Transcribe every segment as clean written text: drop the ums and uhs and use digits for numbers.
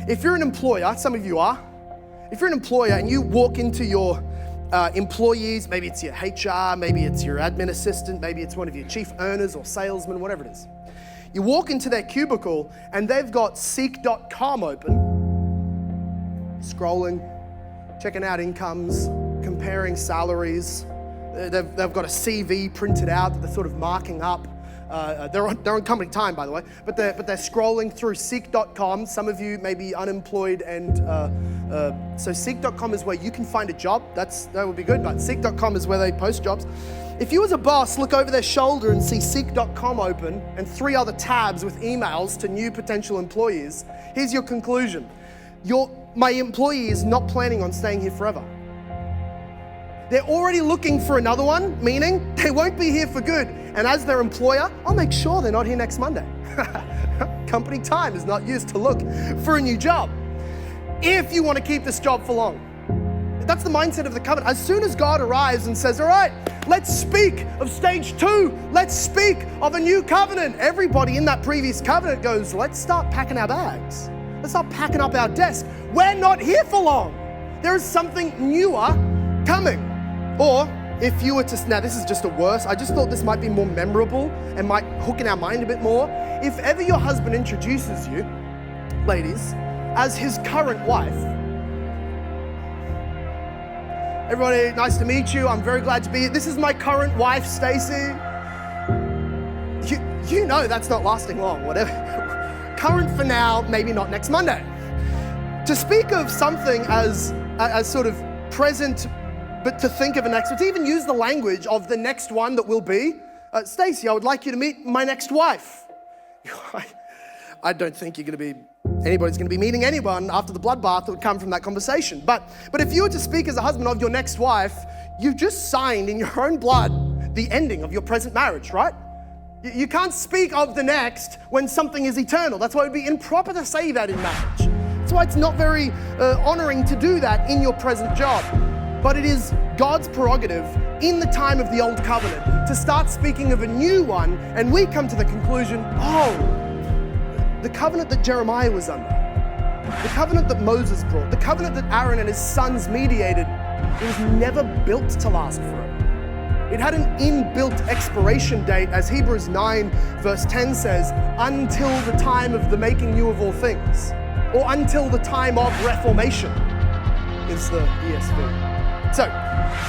If you're an employer, some of you are, if you're an employer and you walk into your employees, maybe it's your HR, maybe it's your admin assistant, maybe it's one of your chief earners or salesmen, whatever it is. You walk into their cubicle and they've got Seek.com open, scrolling, checking out incomes, comparing salaries. They've got a CV printed out that they're sort of marking up. They're on company time, by the way, but they're scrolling through Seek.com. Some of you may be unemployed, and so Seek.com is where you can find a job. That would be good, but Seek.com is where they post jobs. If you as a boss look over their shoulder and see Seek.com open and 3 other tabs with emails to new potential employees, here's your conclusion. My employee is not planning on staying here forever. They're already looking for another one, meaning they won't be here for good. And as their employer, I'll make sure they're not here next Monday. Company time is not used to look for a new job. If you want to keep this job for long. That's the mindset of the covenant. As soon as God arrives and says, all right, let's speak of stage 2. Let's speak of a new covenant. Everybody in that previous covenant goes, let's start packing our bags. Let's start packing up our desk. We're not here for long. There is something newer coming. Or if you were to, now this is just a worse, I just thought this might be more memorable and might hook in our mind a bit more. If ever your husband introduces you, ladies, as his current wife, everybody, nice to meet you. I'm very glad to be here. This is my current wife, Stacey. You know that's not lasting long, whatever. Current for now, maybe not next Monday. To speak of something as sort of present, but to think of an next, to even use the language of the next one that will be, Stacey, I would like you to meet my next wife. I don't think anybody's going to be meeting anyone after the bloodbath that would come from that conversation. But if you were to speak as a husband of your next wife, you've just signed in your own blood the ending of your present marriage, right? You can't speak of the next when something is eternal. That's why it would be improper to say that in marriage. That's why it's not very honoring to do that in your present job. But it is God's prerogative in the time of the old covenant to start speaking of a new one, and we come to the conclusion, the covenant that Jeremiah was under, the covenant that Moses brought, the covenant that Aaron and his sons mediated, it was never built to last forever. It had an inbuilt expiration date, as Hebrews 9 verse 10 says, until the time of the making new of all things, or until the time of reformation is the ESV. So,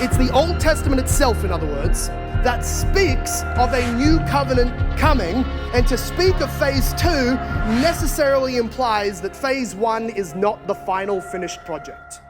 it's the Old Testament itself, in other words, that speaks of a new covenant coming, and to speak of phase 2 necessarily implies that phase 1 is not the final finished project.